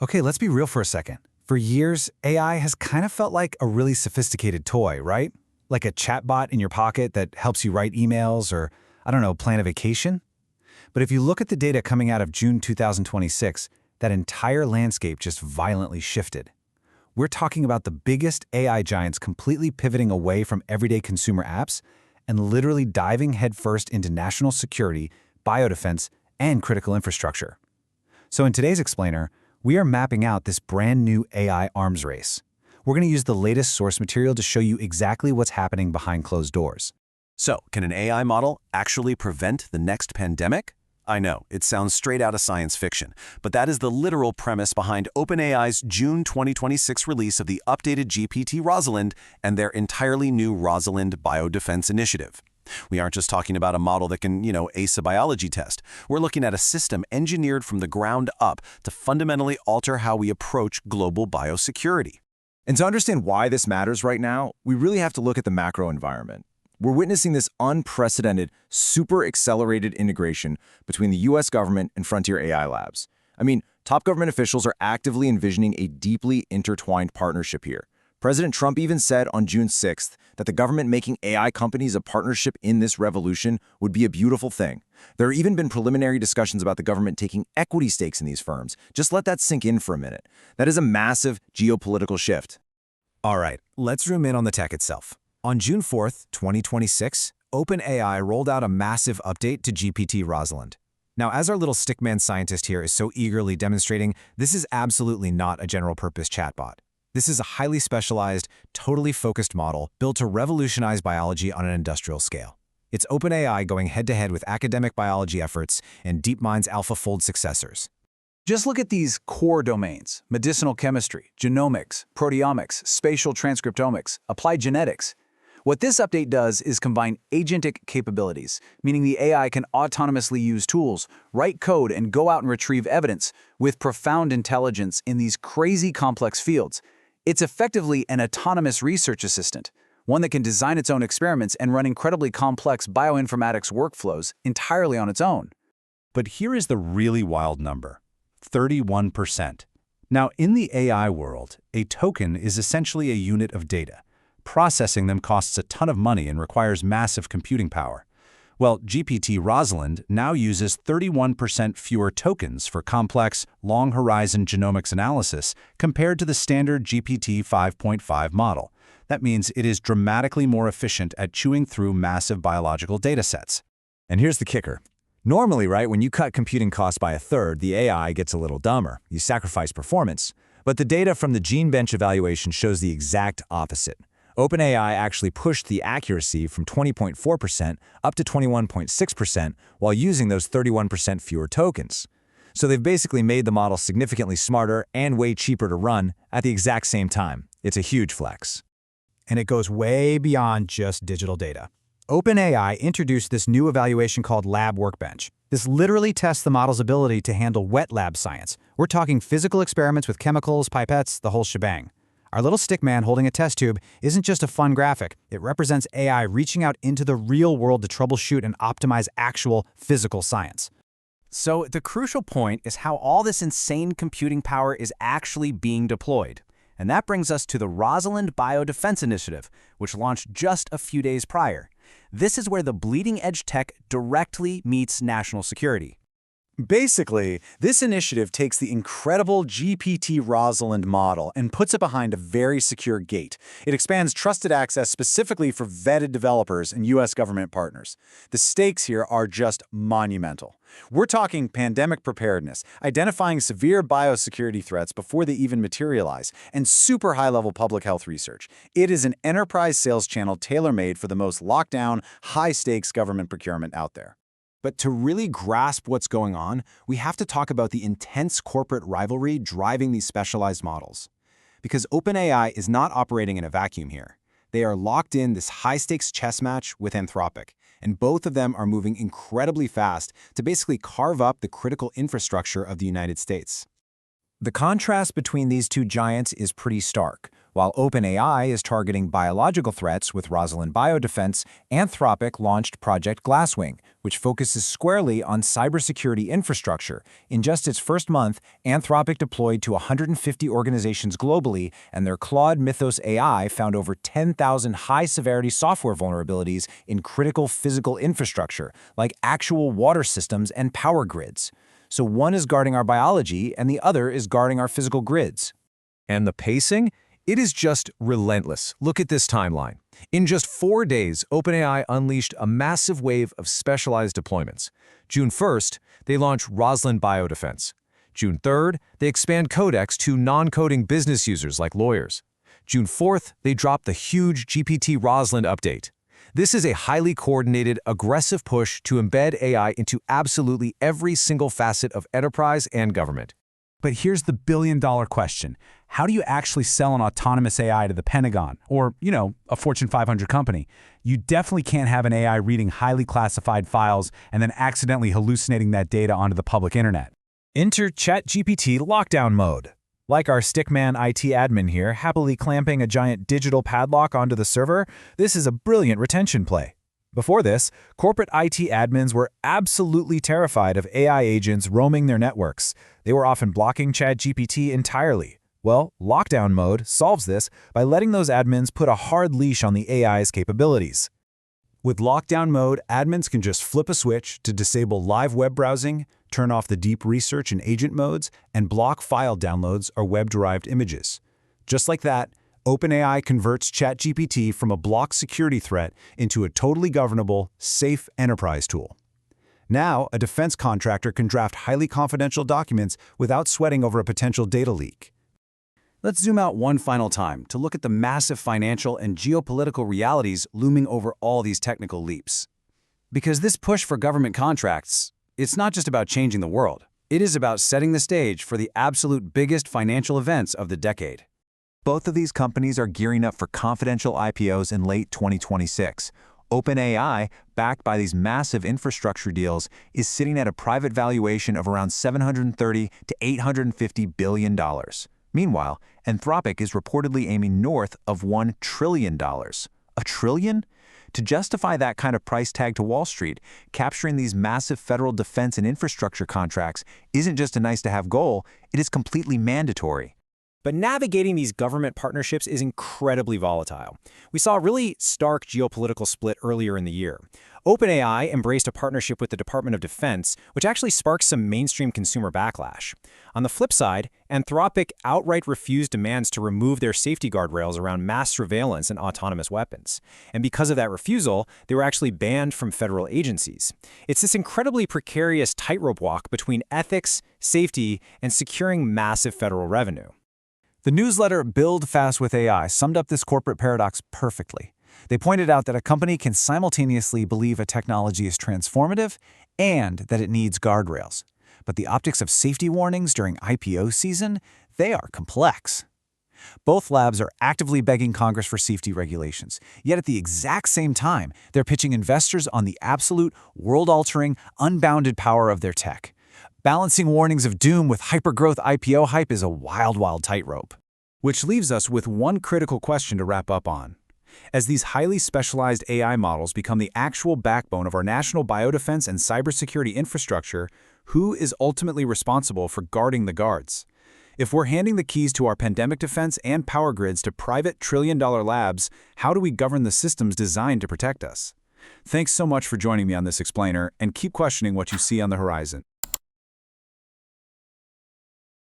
Okay, let's be real for a second. For years, AI has kind of felt like a really sophisticated toy, right? Like a chatbot in your pocket that helps you write emails or, I don't know, plan a vacation. But if you look at the data coming out of June 2026, that entire landscape just violently shifted. We're talking about the biggest AI giants completely pivoting away from everyday consumer apps and literally diving headfirst into national security, biodefense, and critical infrastructure. So in today's explainer, we are mapping out this brand new AI arms race. We're going to use the latest source material to show you exactly what's happening behind closed doors. So, can an AI model actually prevent the next pandemic? I know, it sounds straight out of science fiction, but that is the literal premise behind OpenAI's June 2026 release of the updated GPT-Rosalind and their entirely new Rosalind biodefense initiative. We aren't just talking about a model that can, ace a biology test. We're looking at a system engineered from the ground up to fundamentally alter how we approach global biosecurity. And to understand why this matters right now, we really have to look at the macro environment. We're witnessing this unprecedented, super accelerated integration between the US government and frontier AI labs. I mean, top government officials are actively envisioning a deeply intertwined partnership here. President Trump even said on June 6th that the government making AI companies a partnership in this revolution would be a beautiful thing. There have even been preliminary discussions about the government taking equity stakes in these firms. Just let that sink in for a minute. That is a massive geopolitical shift. All right, let's zoom in on the tech itself. On June 4th, 2026, OpenAI rolled out a massive update to GPT-Rosalind. Now, as our little stickman scientist here is so eagerly demonstrating, this is absolutely not a general-purpose chatbot. This is a highly specialized, totally focused model built to revolutionize biology on an industrial scale. It's OpenAI going head-to-head with academic biology efforts and DeepMind's AlphaFold successors. Just look at these core domains: medicinal chemistry, genomics, proteomics, spatial transcriptomics, applied genetics. What this update does is combine agentic capabilities, meaning the AI can autonomously use tools, write code, and go out and retrieve evidence, with profound intelligence in these crazy complex fields. It's effectively an autonomous research assistant, one that can design its own experiments and run incredibly complex bioinformatics workflows entirely on its own. But here is the really wild number: 31%. Now, in the AI world, a token is essentially a unit of data. Processing them costs a ton of money and requires massive computing power. Well, GPT-Rosalind now uses 31% fewer tokens for complex, long-horizon genomics analysis compared to the standard GPT 5.5 model. That means it is dramatically more efficient at chewing through massive biological datasets. And here's the kicker. Normally, right, when you cut computing costs by a third, the AI gets a little dumber. You sacrifice performance. But the data from the GeneBench evaluation shows the exact opposite. OpenAI actually pushed the accuracy from 20.4% up to 21.6% while using those 31% fewer tokens. So they've basically made the model significantly smarter and way cheaper to run at the exact same time. It's a huge flex. And it goes way beyond just digital data. OpenAI introduced this new evaluation called Lab Workbench. This literally tests the model's ability to handle wet lab science. We're talking physical experiments with chemicals, pipettes, the whole shebang. Our little stickman holding a test tube isn't just a fun graphic. It represents AI reaching out into the real world to troubleshoot and optimize actual physical science. So, the crucial point is how all this insane computing power is actually being deployed. And that brings us to the Rosalind Biodefense Initiative, which launched just a few days prior. This is where the bleeding-edge tech directly meets national security. Basically, this initiative takes the incredible GPT-Rosalind model and puts it behind a very secure gate. It expands trusted access specifically for vetted developers and U.S. government partners. The stakes here are just monumental. We're talking pandemic preparedness, identifying severe biosecurity threats before they even materialize, and super high-level public health research. It is an enterprise sales channel tailor-made for the most lockdown, high-stakes government procurement out there. But to really grasp what's going on, we have to talk about the intense corporate rivalry driving these specialized models. Because OpenAI is not operating in a vacuum here. They are locked in this high-stakes chess match with Anthropic, and both of them are moving incredibly fast to basically carve up the critical infrastructure of the United States. The contrast between these two giants is pretty stark. While OpenAI is targeting biological threats with Rosalind biodefense, Anthropic launched Project Glasswing, which focuses squarely on cybersecurity infrastructure. In just its first month, Anthropic deployed to 150 organizations globally, and their Claude Mythos AI found over 10,000 high-severity software vulnerabilities in critical physical infrastructure, like actual water systems and power grids. So one is guarding our biology, and the other is guarding our physical grids. And the pacing? It is just relentless. Look at this timeline. In just 4 days, OpenAI unleashed a massive wave of specialized deployments. June 1st, they launched Rosalind biodefense. June 3rd, they expand Codex to non-coding business users like lawyers. June 4th, they dropped the huge GPT-Rosalind update. This is a highly coordinated, aggressive push to embed AI into absolutely every single facet of enterprise and government. But here's the billion-dollar question. How do you actually sell an autonomous AI to the Pentagon or, a Fortune 500 company? You definitely can't have an AI reading highly classified files and then accidentally hallucinating that data onto the public internet. Enter ChatGPT lockdown mode. Like our stickman IT admin here happily clamping a giant digital padlock onto the server, this is a brilliant retention play. Before this, corporate IT admins were absolutely terrified of AI agents roaming their networks. They were often blocking ChatGPT entirely. Well, lockdown mode solves this by letting those admins put a hard leash on the AI's capabilities. With lockdown mode, admins can just flip a switch to disable live web browsing, turn off the deep research and agent modes, and block file downloads or web-derived images. Just like that, OpenAI converts ChatGPT from a blocked security threat into a totally governable, safe enterprise tool. Now, a defense contractor can draft highly confidential documents without sweating over a potential data leak. Let's zoom out one final time to look at the massive financial and geopolitical realities looming over all these technical leaps. Because this push for government contracts, it's not just about changing the world. It is about setting the stage for the absolute biggest financial events of the decade. Both of these companies are gearing up for confidential IPOs in late 2026. OpenAI, backed by these massive infrastructure deals, is sitting at a private valuation of around $730 to $850 billion. Meanwhile, Anthropic is reportedly aiming north of $1 trillion. A trillion? To justify that kind of price tag to Wall Street, capturing these massive federal defense and infrastructure contracts isn't just a nice-to-have goal, it is completely mandatory. But navigating these government partnerships is incredibly volatile. We saw a really stark geopolitical split earlier in the year. OpenAI embraced a partnership with the Department of Defense, which actually sparked some mainstream consumer backlash. On the flip side, Anthropic outright refused demands to remove their safety guardrails around mass surveillance and autonomous weapons. And because of that refusal, they were actually banned from federal agencies. It's this incredibly precarious tightrope walk between ethics, safety, and securing massive federal revenue. The newsletter Build Fast with AI summed up this corporate paradox perfectly. They pointed out that a company can simultaneously believe a technology is transformative and that it needs guardrails. But the optics of safety warnings during IPO season, they are complex. Both labs are actively begging Congress for safety regulations, yet at the exact same time, they're pitching investors on the absolute, world-altering, unbounded power of their tech. Balancing warnings of doom with hyper-growth IPO hype is a wild, wild tightrope. Which leaves us with one critical question to wrap up on. As these highly specialized AI models become the actual backbone of our national biodefense and cybersecurity infrastructure, who is ultimately responsible for guarding the guards? If we're handing the keys to our pandemic defense and power grids to private trillion-dollar labs, how do we govern the systems designed to protect us? Thanks so much for joining me on this explainer, and keep questioning what you see on the horizon.